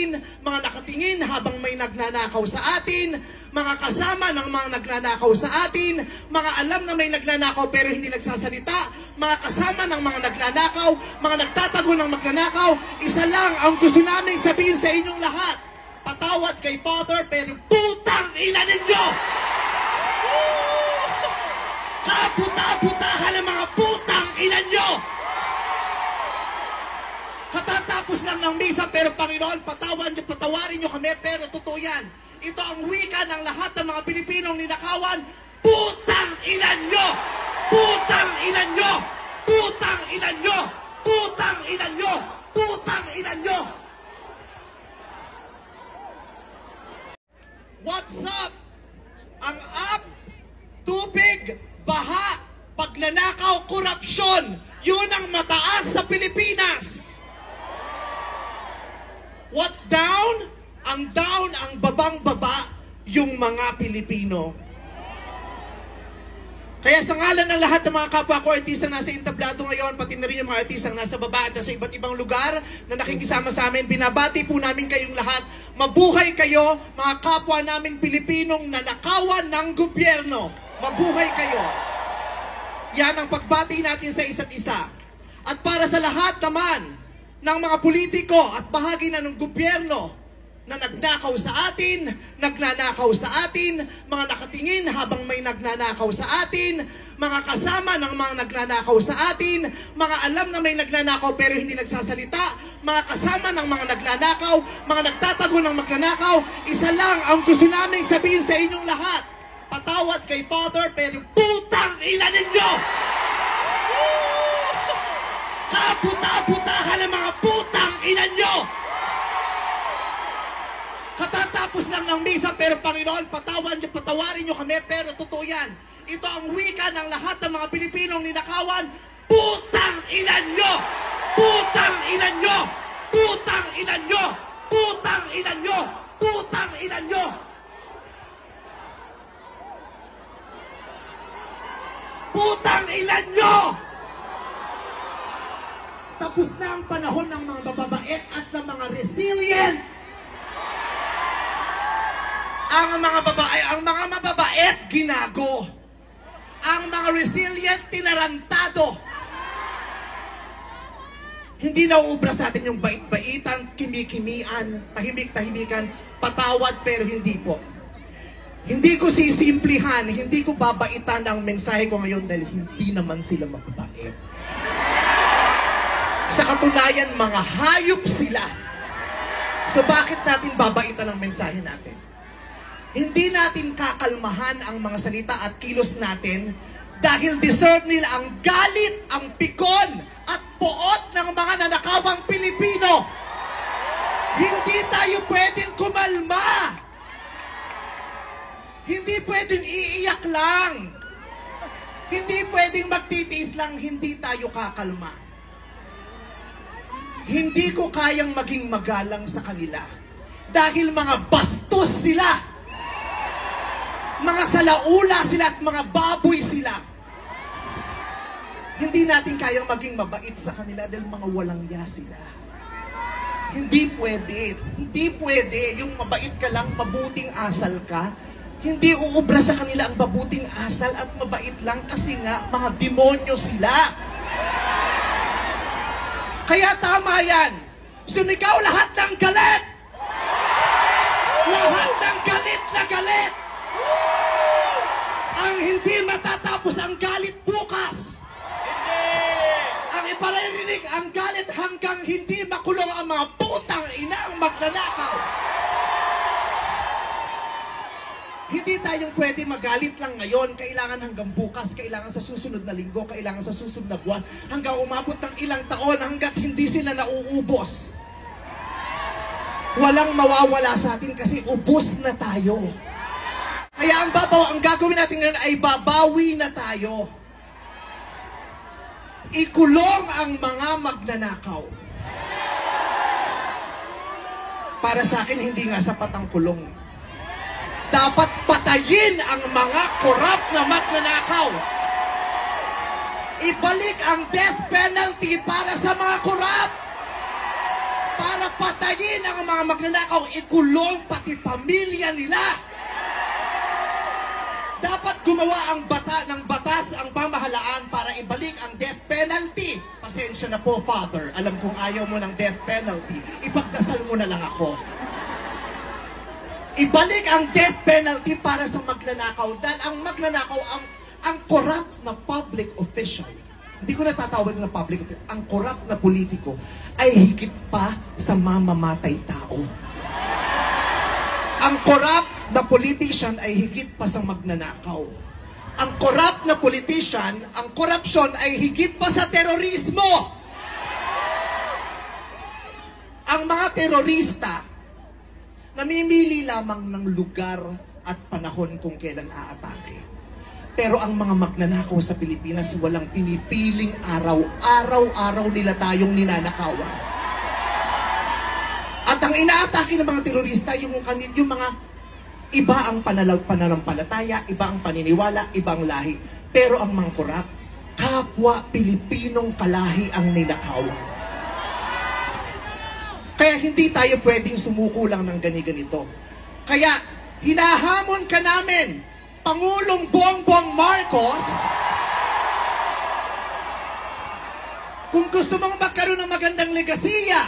atin, mga nakatingin habang may nagnanakaw sa atin, mga kasama ng mga nagnanakaw sa atin, mga alam na may nagnanakaw pero hindi nagsasalita, mga kasama ng mga nagnanakaw, mga nagtatago ng magnanakaw. Isa lang ang gusto naming sabihin sa inyong lahat: patawad kay Father, pero putang ina ninyo! Kaputa-putahan ng mga putang ina nyo! Katatapos lang ng misa, pero Panginoon, patawarin nyo kami, pero totoo yan. Ito ang wika ng lahat ng mga Pilipinong ninakawan: putang ina nyo! Putang ina nyo! Putang ina nyo! Putang ina nyo! Putang ina nyo! What's up? Ang up, tubig, baha, pagnanakaw, korupsyon, yun ang mataas sa Pilipinas. What's down? Ang down, ang babang-baba, yung mga Pilipino. Kaya sa ngalan ng lahat ng mga kapwa ko artista nasa entablado ngayon, pati na rin yung mga artistang nasa baba at nasa iba't ibang lugar na nakikisama sa amin, binabati po namin kayong lahat. Mabuhay kayo, mga kapwa namin Pilipinong nanakawan ng gobyerno. Mabuhay kayo. Yan ang pagbati natin sa isa't isa. At para sa lahat naman ng mga politiko at bahagi na ng gobyerno na nagnakaw sa atin, nagnanakaw sa atin, mga nakatingin habang may nagnanakaw sa atin, mga kasama ng mga nagnanakaw sa atin, mga alam na may nagnanakaw pero hindi nagsasalita, mga kasama ng mga nagnanakaw, mga nagtatago ng magnanakaw. Isa lang ang gusto naming sabihin sa inyong lahat: patawad kay Father, pero putang ina ninyo! Kaputa-putahan ng mga putang ina nyo! Katatapos lang ng misa, pero Panginoon, patawarin nyo kami, pero totoo yan. Ito ang wika ng lahat ng mga Pilipinong ninakawan: putang ina nyo! Putang ina nyo! Putang ina nyo! Putang ina nyo! Putang ina nyo! Putang ina nyo! Tapos na ang panahon ng mga mababait at ng mga resilient. Ang mga mababait, ginago. Ang mga resilient, tinarantado. Hindi nauubra sa atin yung bait-baitan, kimi-kimian, tahimik-tahimikan, patawad pero hindi po. Hindi ko sisimplihan, hindi ko babaitan ang mensahe ko ngayon dahil hindi naman sila mababait. Sa katunayan, mga hayop sila. So bakit natin babaitan ang mensahe natin? Hindi natin kakalmahan ang mga salita at kilos natin dahil deserve nila ang galit, ang pikon at poot ng mga nanakawang Pilipino. Hindi tayo pwedeng kumalma. Hindi pwedeng iiyak lang. Hindi pwedeng magtitiis lang, hindi tayo kakalma. Hindi ko kayang maging magalang sa kanila dahil mga bastos sila. Mga salaula sila at mga baboy sila. Hindi natin kayang maging mabait sa kanila dahil mga walang ya sila. Hindi pwede. Hindi pwede. Yung mabait ka lang, mabuting asal ka. Hindi uubra sa kanila ang mabuting asal at mabait lang kasi nga mga demonyo sila. Kaya tama yan. Sumigaw lahat ng galit. Lahat ng galit na galit. Ang hindi matatapos ang galit bukas. Ang iparirinig ang galit hanggang hindi makulong ang mga putang inang magnanakaw. Hindi tayong pwede magalit lang ngayon. Kailangan hanggang bukas, kailangan sa susunod na linggo, kailangan sa susunod na buwan, hanggang umabot ng ilang taon hanggat hindi sila nauubos. Walang mawawala sa atin kasi ubos na tayo. Kaya ang gagawin natin ngayon ay babawi na tayo. Ikulong ang mga magnanakaw. Para sa akin, hindi nga sapat ang kulong. Dapat patayin ang mga korap na magnanakaw. Ibalik ang death penalty para sa mga korap. Para Patayin ang mga magnanakaw, ikulong pati pamilya nila. Dapat gumawa ang batas ang pamahalaan para ibalik ang death penalty. Pasensya na po, Father. Alam kong ayaw mo ng death penalty. Ipagdasal mo na lang ako. Ibalik ang death penalty para sa magnanakaw. Dahil ang magnanakaw, ang corrupt na public official, hindi ko natatawag na public official, ang corrupt na politiko ay higit pa sa mamamatay tao. Ang corrupt na politician ay higit pa sa magnanakaw. Ang corrupt na politician, ang korupsyon ay higit pa sa terorismo. Ang mga terorista, namimili lamang ng lugar at panahon kung kailan aatake. Pero ang mga magnanakaw sa Pilipinas, walang pinipiling araw. Araw-araw nila tayong ninanakawan. At ang inaatake ng mga terorista, yung mga iba ang pananampalataya, iba ang paniniwala, iba ang lahi. Pero ang mga korap, kapwa Pilipinong kalahi ang ninakawan. Kaya hindi tayo pwedeng sumuko lang ng ganito. Kaya hinahamon ka namin, Pangulong Bongbong Marcos, kung gusto mong magkaroon ng magandang legasiya,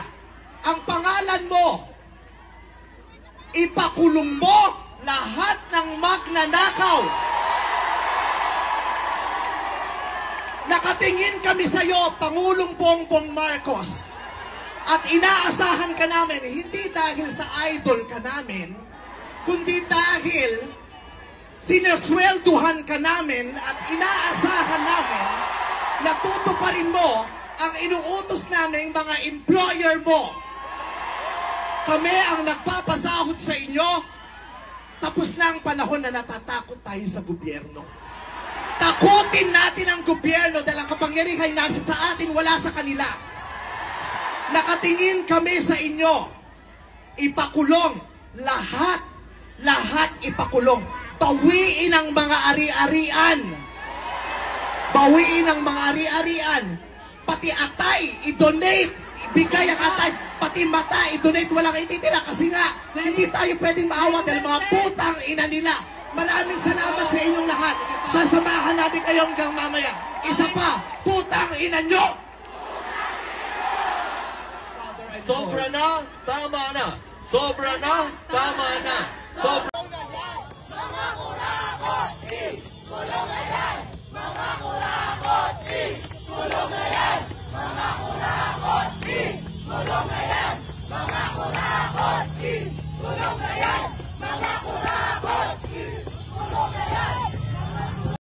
ang pangalan mo, ipakulong mo lahat ng magnanakaw. Nakatingin kami sa iyo, Pangulong Bongbong Marcos. At inaasahan ka namin, hindi dahil sa idol ka namin, kundi dahil sineswelduhan ka namin at inaasahan namin na tutuparin mo ang inuutos namin mga employer mo. Kami ang nagpapasahod sa inyo. Tapos na ang panahon na natatakot tayo sa gobyerno. Takutin natin ang gobyerno dahil ang kapangyarihan nasa sa atin, wala sa kanila. Nakatingin kami sa inyo. Ipakulong. Lahat ipakulong. Bawiin ang mga ari-arian. Bawiin ang mga ari-arian. Pati atay, i-donate. Ibigay ang atay. Pati mata, i-donate. Walang ititira kasi nga, hindi tayo pwedeng maawa dahil mga putang ina nila. Maraming salamat sa inyong lahat. Sasamahan namin kayo hanggang mamaya. Isa pa, putang ina nyo! Sobra na, tama na. Sobra na, tama na. Sobra